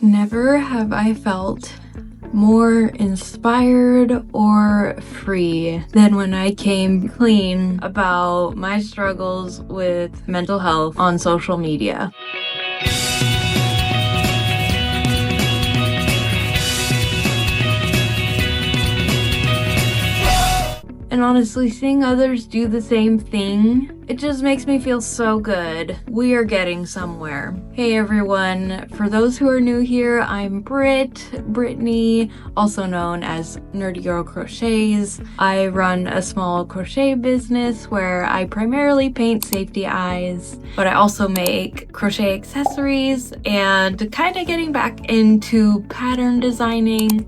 Never have I felt more inspired or free than when I came clean about my struggles with mental health on social media. And honestly, seeing others do the same thing, it just makes me feel so good. We are getting somewhere. Hey everyone, for those who are new here, I'm Brittany, also known as Nerdy Girl Crochets. I run a small crochet business where I primarily paint safety eyes, but I also make crochet accessories and kind of getting back into pattern designing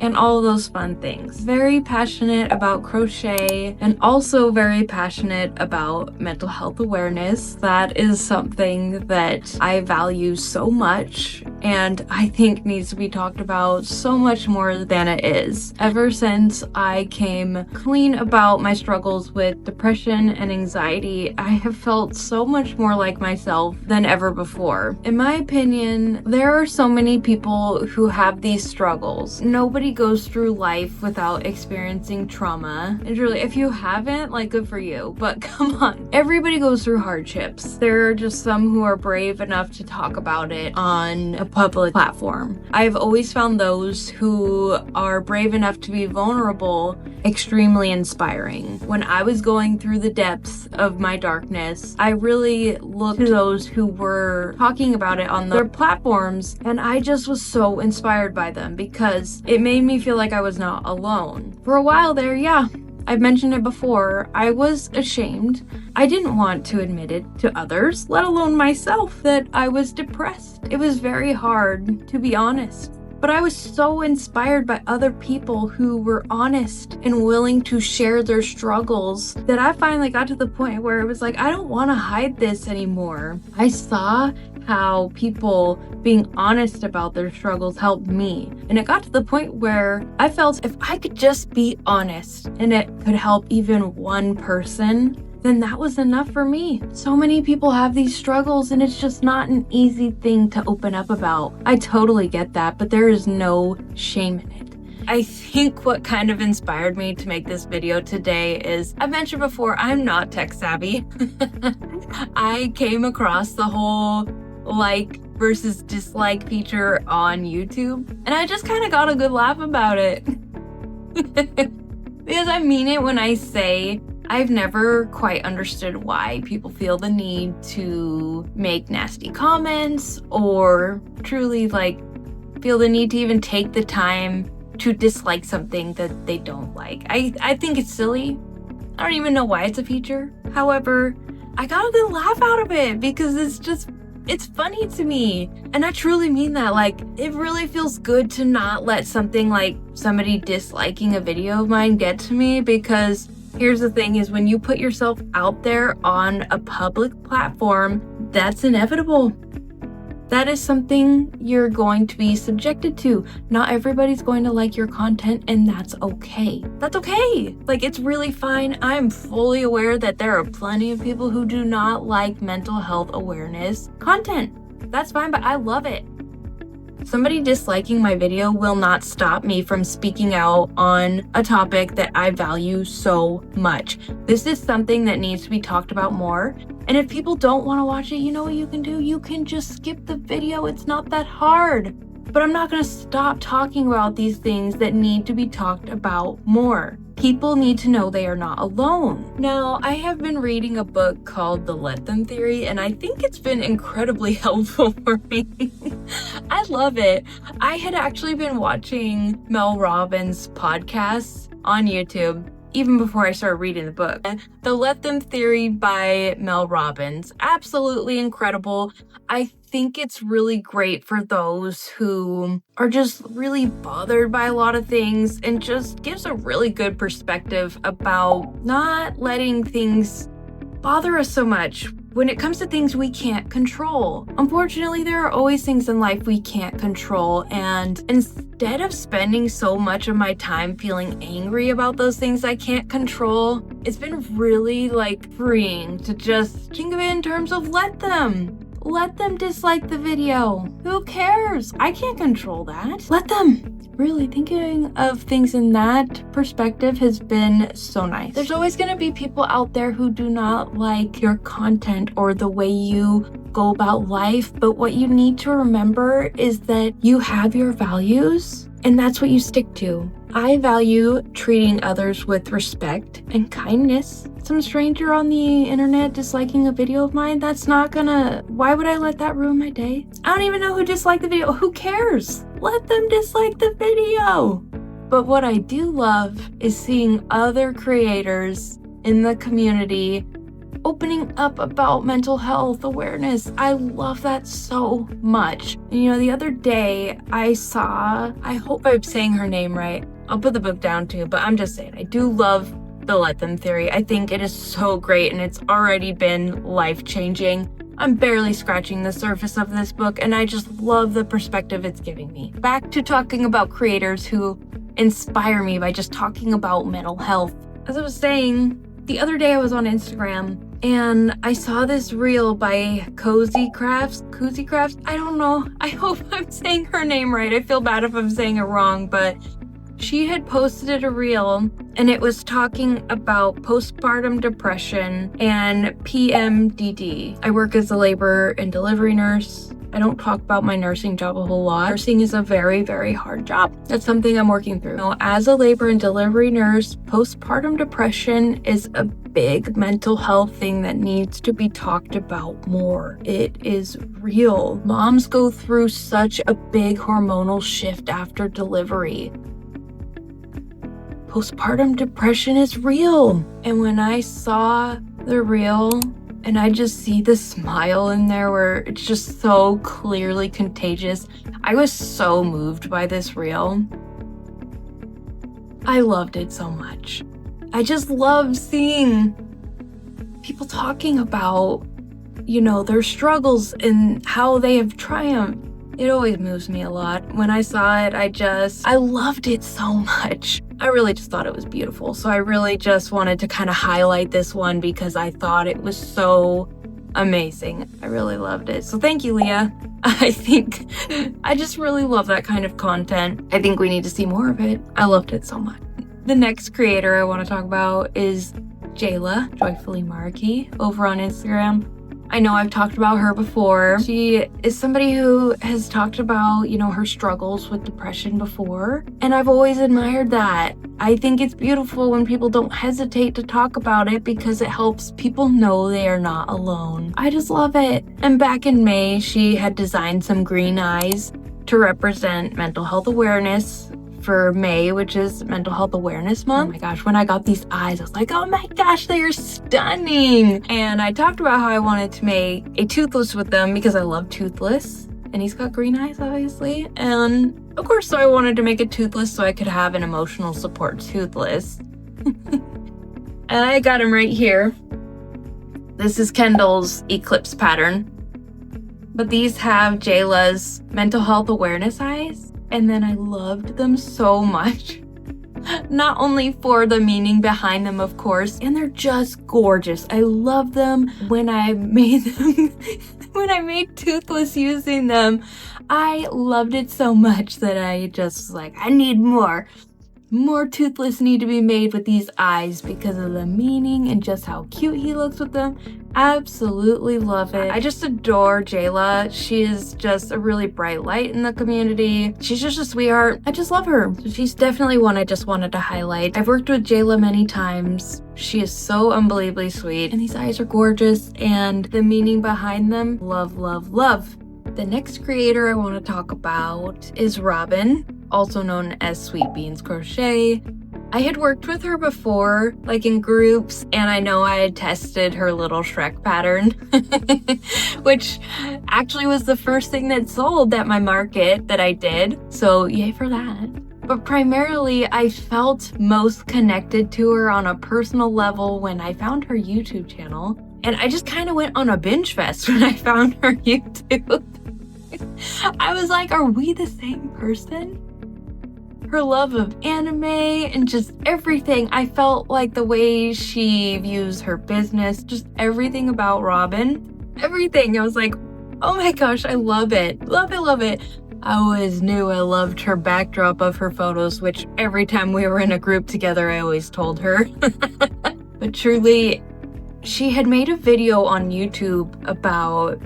and all of those fun things. Very passionate about crochet and also very passionate about mental health awareness. That is something that I value so much and I think needs to be talked about so much more than it is. Ever since I came clean about my struggles with depression and anxiety, I have felt so much more like myself than ever before. In my opinion, there are so many people who have these struggles. Nobody goes through life without experiencing trauma. And truly, if you haven't, like, good for you. But come on, everybody goes through hardships. There are just some who are brave enough to talk about it on a public platform. I've always found those who are brave enough to be vulnerable extremely inspiring. When I was going through the depths of my darkness, I really looked to those who were talking about it on their platforms, and I just was so inspired by them because it made me feel like I was not alone. For a while there, yeah, I've mentioned it before, I was ashamed. I didn't want to admit it to others, let alone myself, that I was depressed. It was very hard, to be honest. But I was so inspired by other people who were honest and willing to share their struggles that I finally got to the point where it was like, I don't want to hide this anymore. I saw how people being honest about their struggles helped me. And it got to the point where I felt if I could just be honest and it could help even one person, then that was enough for me. So many people have these struggles and it's just not an easy thing to open up about. I totally get that, but there is no shame in it. I think what kind of inspired me to make this video today is, I've mentioned before, I'm not tech savvy. I came across the whole like versus dislike feature on YouTube, and I just kind of got a good laugh about it. Because I mean it when I say I've never quite understood why people feel the need to make nasty comments or truly like feel the need to even take the time to dislike something that they don't like. I think it's silly. I don't even know why it's a feature. However, I got a good laugh out of it because it's funny to me. And I truly mean that. Like, it really feels good to not let something like somebody disliking a video of mine get to me, because here's the thing is when you put yourself out there on a public platform, that's inevitable. That is something you're going to be subjected to. Not everybody's going to like your content, and that's okay. That's okay. Like, it's really fine. I'm fully aware that there are plenty of people who do not like mental health awareness content. That's fine, but I love it. Somebody disliking my video will not stop me from speaking out on a topic that I value so much. This is something that needs to be talked about more. And if people don't want to watch it, you know what you can do? You can just skip the video. It's not that hard. But I'm not going to stop talking about these things that need to be talked about more. People need to know they are not alone. Now, I have been reading a book called The Let Them Theory, and I think it's been incredibly helpful for me. I love it. I had actually been watching Mel Robbins' podcasts on YouTube even before I started reading the book. The Let Them Theory by Mel Robbins. Absolutely incredible. I think it's really great for those who are just really bothered by a lot of things, and just gives a really good perspective about not letting things bother us so much when it comes to things we can't control. Unfortunately, there are always things in life we can't control, and instead of spending so much of my time feeling angry about those things I can't control, it's been really like freeing to just think of it in terms of let them. let them dislike the video. Who cares? I can't control that. Let them. Really, thinking of things in that perspective has been so nice. There's always going to be people out there who do not like your content or the way you go about life, but what you need to remember is that you have your values and that's what you stick to. I value treating others with respect and kindness. Some stranger on the internet disliking a video of mine, why would I let that ruin my day? I don't even know who disliked the video. Who cares? Let them dislike the video. But what I do love is seeing other creators in the community opening up about mental health awareness. I love that so much. The other day I hope I'm saying her name right. I'll put the book down too, but I'm just saying, I do love the let them theory. I think it is so great and it's already been life-changing. I'm barely scratching the surface of this book and I just love the perspective it's giving me. Back to talking about creators who inspire me by just talking about mental health. As I was saying, the other day I was on Instagram and I saw this reel by Cozy Crafts. I don't know. I hope I'm saying her name right. I feel bad if I'm saying it wrong, but she had posted a reel and it was talking about postpartum depression and PMDD. I work as a labor and delivery nurse. I don't talk about my nursing job a whole lot. Nursing is a very, very hard job. That's something I'm working through. As a labor and delivery nurse, postpartum depression is a big mental health thing that needs to be talked about more. It is real. Moms go through such a big hormonal shift after delivery. Postpartum depression is real. And when I saw the reel, and I just see the smile in there where it's just so clearly contagious. I was so moved by this reel. I loved it so much. I just love seeing people talking about, their struggles and how they have triumphed. It always moves me a lot. When I saw it, I loved it so much. I really just thought it was beautiful. So I really just wanted to kind of highlight this one because I thought it was so amazing. I really loved it. So thank you, Leah. I just really love that kind of content. I think we need to see more of it. I loved it so much. The next creator I want to talk about is Jayla, Joyfully Marky, over on Instagram. I know I've talked about her before. She is somebody who has talked about, her struggles with depression before. And I've always admired that. I think it's beautiful when people don't hesitate to talk about it because it helps people know they are not alone. I just love it. And back in May, she had designed some green eyes to represent mental health awareness for May, which is Mental Health Awareness Month. Oh my gosh, when I got these eyes, I was like, oh my gosh, they are stunning. And I talked about how I wanted to make a toothless with them because I love toothless. And he's got green eyes, obviously. And of course, so I wanted to make it toothless so I could have an emotional support toothless. And I got him right here. This is Kendall's Eclipse pattern. But these have Jayla's Mental Health Awareness eyes. And then I loved them so much. Not only for the meaning behind them, of course, and they're just gorgeous. I love them. When I made toothless using them, I loved it so much that I just was like, I need more. More toothless need to be made with these eyes because of the meaning and just how cute he looks with them. Absolutely love it. I just adore Jayla. She is just a really bright light in the community. She's just a sweetheart. I just love her. She's definitely one I just wanted to highlight. I've worked with Jayla many times. She is so unbelievably sweet and these eyes are gorgeous and the meaning behind them, love, love, love. The next creator I want to talk about is Robin, also known as Sweet Beans Crochet. I had worked with her before, like in groups, and I know I had tested her little Shrek pattern, which actually was the first thing that sold at my market that I did, so yay for that. But primarily, I felt most connected to her on a personal level when I found her YouTube channel, and I just kind of went on a binge fest when I found her YouTube. I was like, are we the same person? Her love of anime and just everything. I felt like the way she views her business, just everything about Robin, everything. I was like, Oh my gosh, I love it. Love it, love it. I always knew I loved her backdrop of her photos, which every time we were in a group together, I always told her. But truly, she had made a video on YouTube about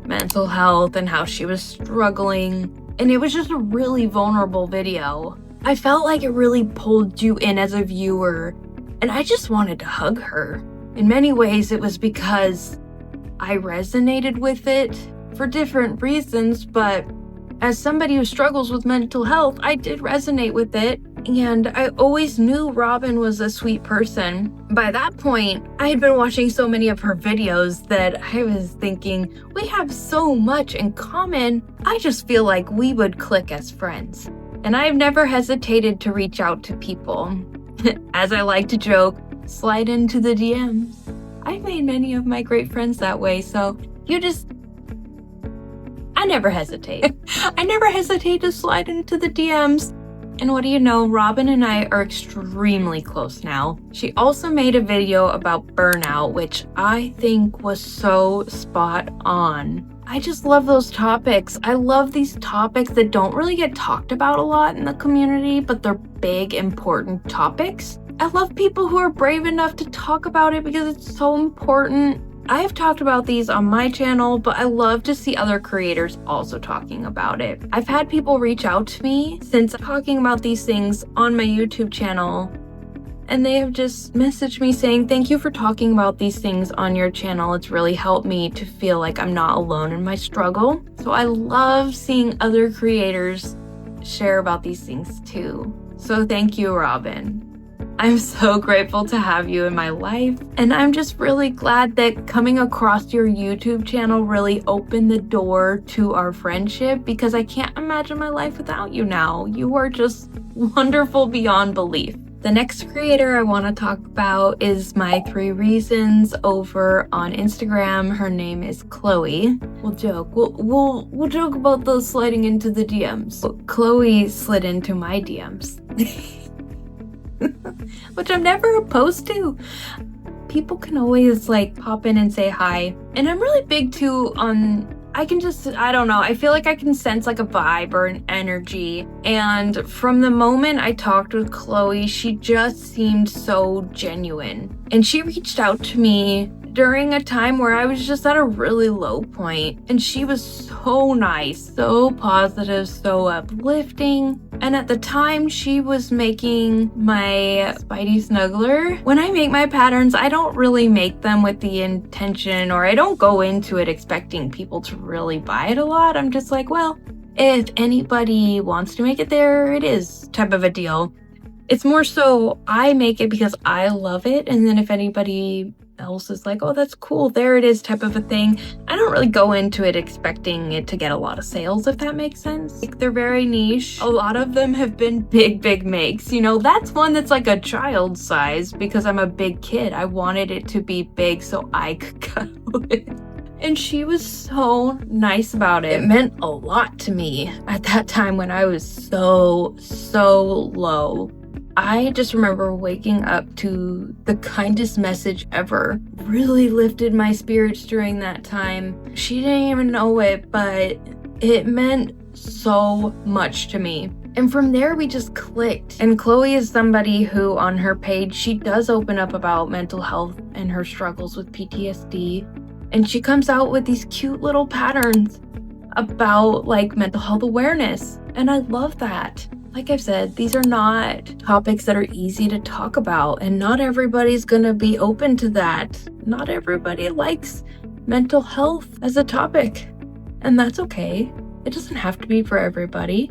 mental health and how she was struggling, and it was just a really vulnerable video. I felt like it really pulled you in as a viewer, and I just wanted to hug her. In many ways, it was because I resonated with it for different reasons, but as somebody who struggles with mental health, I did resonate with it, and I always knew Robin was a sweet person. By that point, I had been watching so many of her videos that I was thinking, we have so much in common. I just feel like we would click as friends. And I've never hesitated to reach out to people. As I like to joke, slide into the DMs. I've made many of my great friends that way, so I never hesitate. I never hesitate to slide into the DMs. And what do you know, Robin and I are extremely close now. She also made a video about burnout, which I think was so spot on. I just love those topics. I love these topics that don't really get talked about a lot in the community, but they're big, important topics. I love people who are brave enough to talk about it because it's so important. I have talked about these on my channel, but I love to see other creators also talking about it. I've had people reach out to me since talking about these things on my YouTube channel, and they have just messaged me saying, thank you for talking about these things on your channel. It's really helped me to feel like I'm not alone in my struggle. So I love seeing other creators share about these things too. So thank you, Robin. I'm so grateful to have you in my life, and I'm just really glad that coming across your YouTube channel really opened the door to our friendship, because I can't imagine my life without you now. You are just wonderful beyond belief. The next creator I want to talk about is my 3 reasons over on Instagram. Her name is Chloe. We'll joke. We'll joke about those sliding into the DMs. Chloe slid into my DMs. Which I'm never opposed to. People can always like pop in and say hi. And I'm really big too on, I don't know, I feel like I can sense like a vibe or an energy. And from the moment I talked with Chloe, she just seemed so genuine. And she reached out to me during a time where I was just at a really low point, and she was so nice, so positive, so uplifting. And at the time, she was making my Spidey Snuggler. When I make my patterns, I don't really make them with the intention, or I don't go into it expecting people to really buy it a lot. I'm just like, well, if anybody wants to make it, there it is, type of a deal. It's more so I make it because I love it, and then if anybody else is like, oh, that's cool, there it is, type of a thing. I don't really go into it expecting it to get a lot of sales, if that makes sense. Like, they're very niche. A lot of them have been big makes. You know, that's one that's like a child size because I'm a big kid. I wanted it to be big so I could go it. And she was so nice about it. It meant a lot to me at that time when I was so low. I just remember waking up to the kindest message ever. Really lifted my spirits during that time. She didn't even know it, but it meant so much to me. And from there, we just clicked. And Chloe is somebody who, on her page, she does open up about mental health and her struggles with PTSD. And she comes out with these cute little patterns about like mental health awareness. And I love that. Like I've said, these are not topics that are easy to talk about, and not everybody's gonna be open to that. Not everybody likes mental health as a topic, and that's okay. It doesn't have to be for everybody,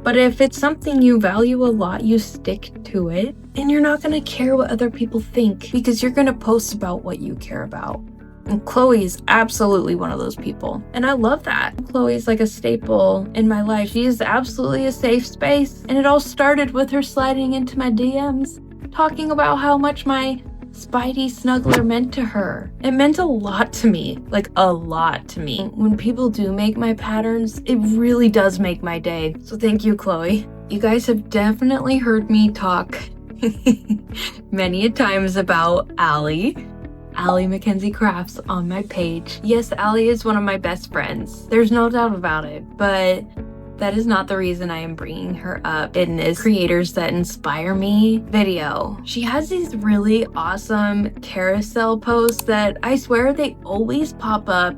but if it's something you value a lot, you stick to it, and you're not gonna care what other people think because you're gonna post about what you care about. And Chloe is absolutely one of those people. And I love that. Chloe's like a staple in my life. She is absolutely a safe space. And it all started with her sliding into my DMs, talking about how much my Spidey Snuggler meant to her. It meant a lot to me, like a lot to me. When people do make my patterns, it really does make my day. So thank you, Chloe. You guys have definitely heard me talk many a times about Allie. Allie Mackenzie Crafts on my page. Yes, Allie is one of my best friends. There's no doubt about it, but that is not the reason I am bringing her up in this Creators That Inspire Me video. She has these really awesome carousel posts that I swear they always pop up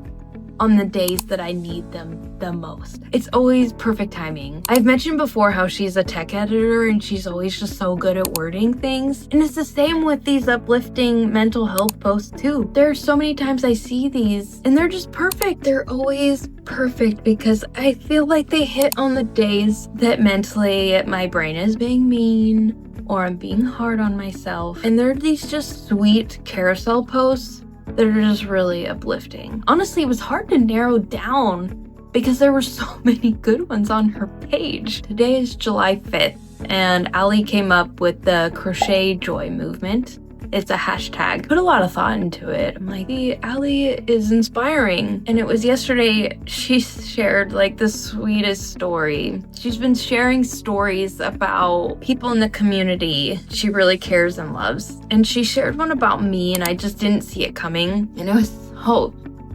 on the days that I need them the most. It's always perfect timing. I've mentioned before how she's a tech editor and she's always just so good at wording things. And it's the same with these uplifting mental health posts too. There are so many times I see these and they're just perfect. They're always perfect because I feel like they hit on the days that mentally my brain is being mean or I'm being hard on myself. And they're these just sweet carousel posts that are just really uplifting. Honestly, it was hard to narrow down because there were so many good ones on her page. Today is July 5th, and Allie came up with the Crochet Joy movement. It's a hashtag. Put a lot of thought into it. I'm like, Allie is inspiring. And it was yesterday, she shared like the sweetest story. She's been sharing stories about people in the community she really cares and loves. And she shared one about me and I just didn't see it coming. And it was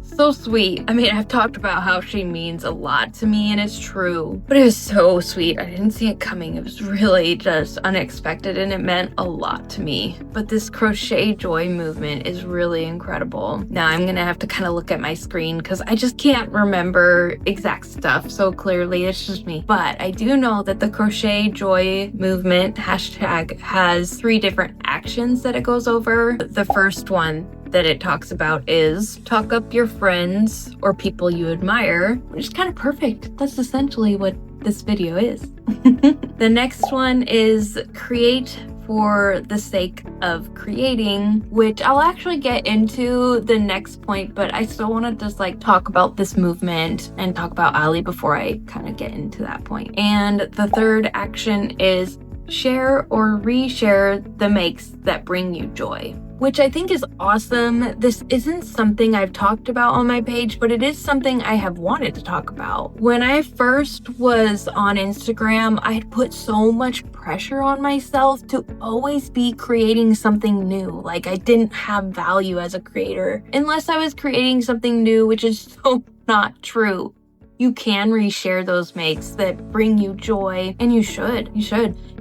so sweet. I mean, I've talked about how she means a lot to me and it's true, but it was so sweet. I didn't see it coming. It was really just unexpected and it meant a lot to me. But this Crochet Joy movement is really incredible. Now I'm gonna have to kind of look at my screen because I just can't remember exact stuff so clearly. It's just me. But I do know that the Crochet Joy movement hashtag has 3 different actions that it goes over. The first one that it talks about is talk up your friends or people you admire, which is kind of perfect. That's essentially what this video is. The next one is create for the sake of creating, which I'll actually get into the next point, but I still want to just like talk about this movement and talk about Allie before I kind of get into that point. And the third action is share or reshare the makes that bring you joy, which I think is awesome. This isn't something I've talked about on my page, but it is something I have wanted to talk about. When I first was on Instagram, I had put so much pressure on myself to always be creating something new. Like I didn't have value as a creator unless I was creating something new, which is so not true. You can reshare those makes that bring you joy, and you should.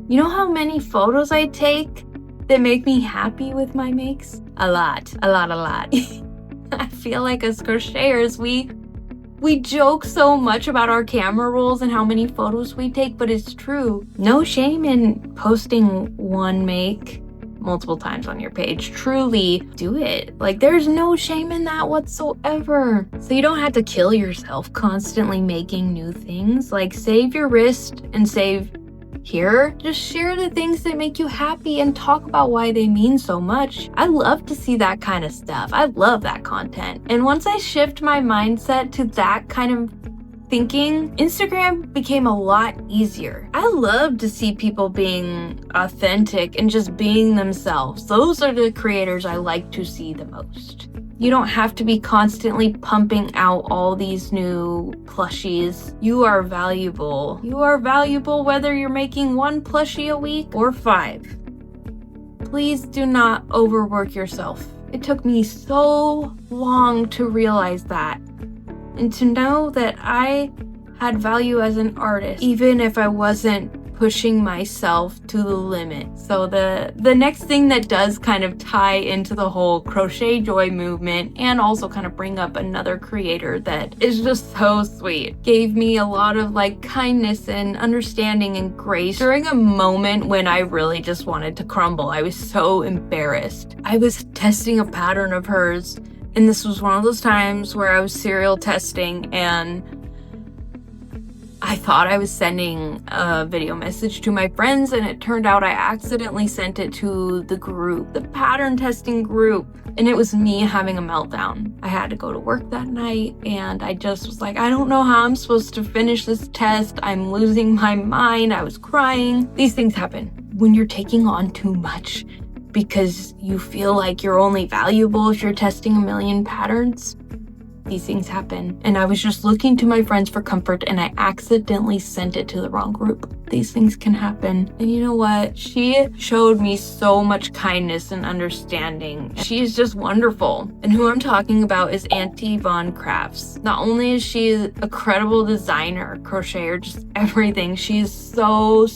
You know how many photos I take that make me happy with my makes? A lot. I feel like as crocheters, we joke so much about our camera rolls and how many photos we take, but it's true. No shame in posting one make multiple times on your page. Truly do it. Like there's no shame in that whatsoever. So you don't have to kill yourself constantly making new things. Like save your wrist and save here. Just share the things that make you happy and talk about why they mean so much. I love to see that kind of stuff. I love that content. And once I shift my mindset to that kind of thinking, Instagram became a lot easier. I love to see people being authentic and just being themselves. Those are the creators I like to see the most. You don't have to be constantly pumping out all these new plushies. You are valuable. You are valuable whether you're making 1 plushie a week or 5. Please do not overwork yourself. It took me so long to realize that and to know that I had value as an artist, even if I wasn't pushing myself to the limit. So the next thing that does kind of tie into the whole Crochet Joy movement and also kind of bring up another creator that is just so sweet, gave me a lot of like kindness and understanding and grace during a moment when I really just wanted to crumble. I was so embarrassed. I was testing a pattern of hers, and this was one of those times where I was serial testing and I thought I was sending a video message to my friends, and it turned out I accidentally sent it to the group, the pattern testing group, and it was me having a meltdown. I had to go to work that night, and I just was like, I don't know how I'm supposed to finish this test. I'm losing my mind. I was crying. These things happen when you're taking on too much because you feel like you're only valuable if you're testing a million patterns. These things happen. And I was just looking to my friends for comfort and I accidentally sent it to the wrong group. these things can happen. And you know what? She showed me so much kindness and understanding. She is just wonderful. And who I'm talking about is Auntie Von Crafts. Not only is she a credible designer, crocheter, just everything, she is so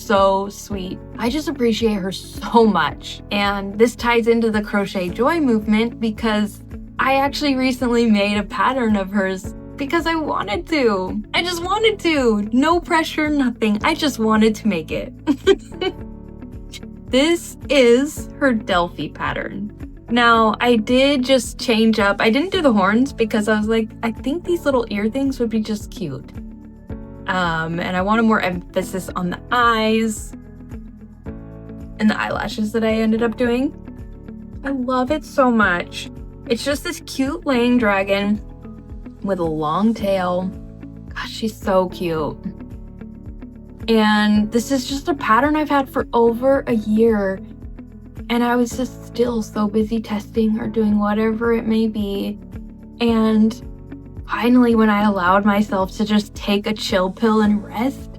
sweet. I just appreciate her so much. And this ties into the Crochet Joy movement because I actually recently made a pattern of hers because I wanted to. I just wanted to. No pressure, nothing. I just wanted to make it. This is her Delphi pattern. Now, I did just change up. I didn't do the horns because I was like, I think these little ear things would be just cute. And I wanted more emphasis on the eyes and the eyelashes that I ended up doing. I love it so much. It's just this cute laying dragon with a long tail. Gosh, she's so cute. And this is just a pattern I've had for over a year. And I was just still so busy testing or doing whatever it may be. And finally, when I allowed myself to just take a chill pill and rest,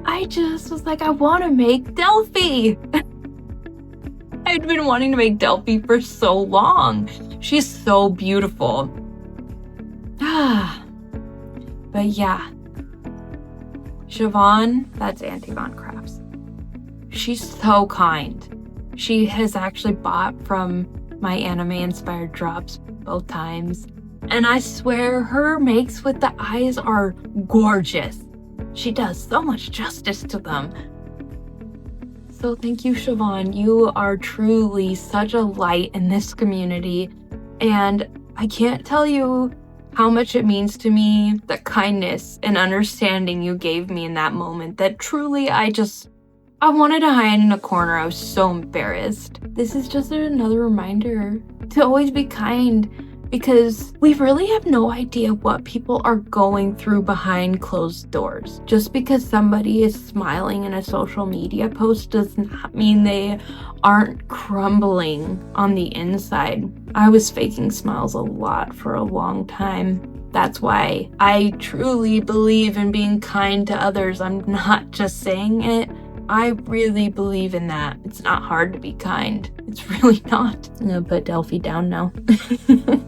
I just was like, I want to make Delphi. I'd been wanting to make Delphi for so long. She's so beautiful. But yeah, Siobhan, that's Auntie Von Crafts. She's so kind. She has actually bought from my anime-inspired drops both times. And I swear her makes with the eyes are gorgeous. She does so much justice to them. So thank you, Siobhan. You are truly such a light in this community. And I can't tell you how much it means to me, the kindness and understanding you gave me in that moment, that truly I wanted to hide in a corner. I was so embarrassed. This is just another reminder to always be kind, because we really have no idea what people are going through behind closed doors. Just because somebody is smiling in a social media post does not mean they aren't crumbling on the inside. I was faking smiles a lot for a long time. That's why I truly believe in being kind to others. I'm not just saying it. I really believe in that. It's not hard to be kind. It's really not. I'm gonna put Delphi down now.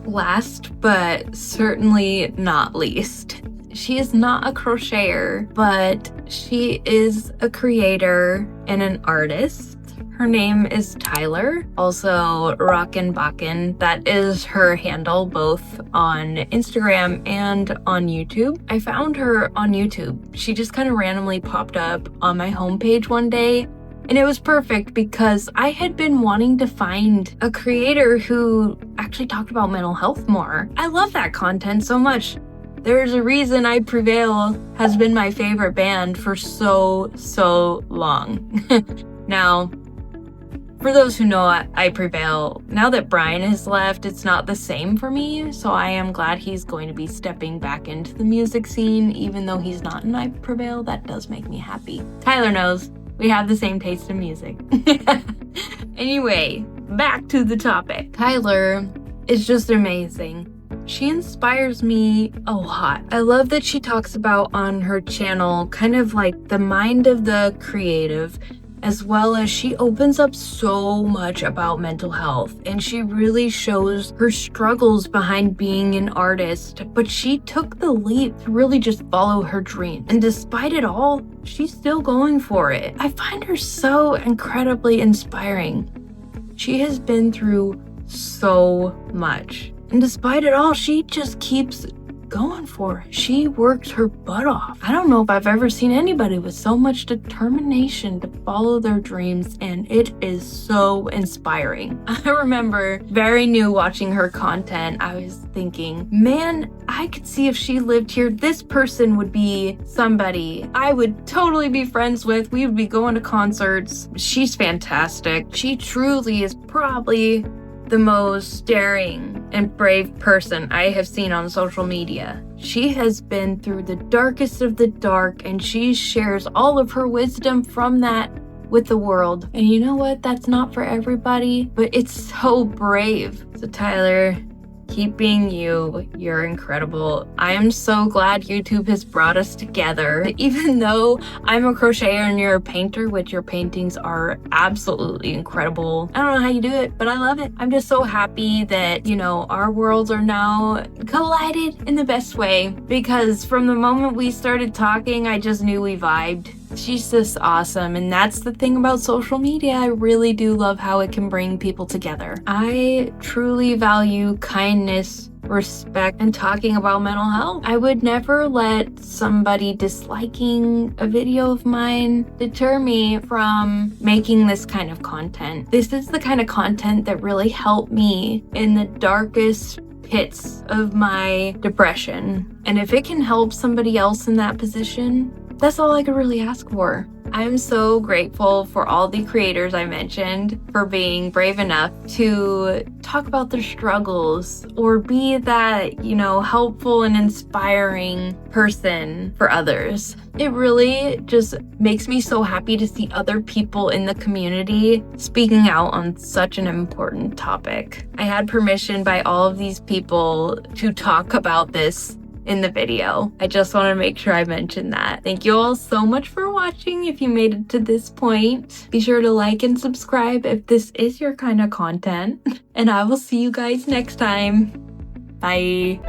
Last, but certainly not least, she is not a crocheter, but she is a creator and an artist. Her name is Tyler, also Rockin' Bakken. That is her handle both on Instagram and on YouTube. I found her on YouTube. She just kind of randomly popped up on my homepage one day, and it was perfect because I had been wanting to find a creator who actually talked about mental health more. I love that content so much. There's a reason I Prevail has been my favorite band for so long. Now, for those who know I Prevail, now that Brian has left, it's not the same for me, so I am glad he's going to be stepping back into the music scene, even though he's not in I Prevail. That does make me happy. Tyler knows we have the same taste in music. Anyway, back to the topic. Tyler is just amazing. She inspires me a lot. I love that she talks about on her channel kind of like the mind of the creative, as well as she opens up so much about mental health, and she really shows her struggles behind being an artist, but she took the leap to really just follow her dream. And despite it all, she's still going for it. I find her so incredibly inspiring. She has been through so much, and despite it all, she just keeps going for it. She works her butt off. I don't know if I've ever seen anybody with so much determination to follow their dreams, and it is so inspiring. I remember very new watching her content. I was thinking, man, I could see if she lived here, this person would be somebody I would totally be friends with. We would be going to concerts. She's fantastic. She truly is probably the most daring and brave person I have seen on social media. She has been through the darkest of the dark, and she shares all of her wisdom from that with the world. And you know what? That's not for everybody, but it's so brave. So Tyler, Keep being you. You're incredible. I am so glad YouTube has brought us together. Even though I'm a crocheter and you're a painter, which your paintings are absolutely incredible. I don't know how you do it, but I love it. I'm just so happy that, you know, our worlds are now collided in the best way, because from the moment we started talking, I just knew we vibed. She's just awesome, and that's the thing about social media. I really do love how it can bring people together. I truly value kindness, respect, and talking about mental health. I would never let somebody disliking a video of mine deter me from making this kind of content. This is the kind of content that really helped me in the darkest pits of my depression. And if it can help somebody else in that position, that's all I could really ask for. I'm so grateful for all the creators I mentioned for being brave enough to talk about their struggles or be that, you know, helpful and inspiring person for others. It really just makes me so happy to see other people in the community speaking out on such an important topic. I had permission by all of these people to talk about this in the video. I just want to make sure I mention that. Thank you all so much for watching. If you made it to this point, be sure to like and subscribe if this is your kind of content. And I will see you guys next time. Bye.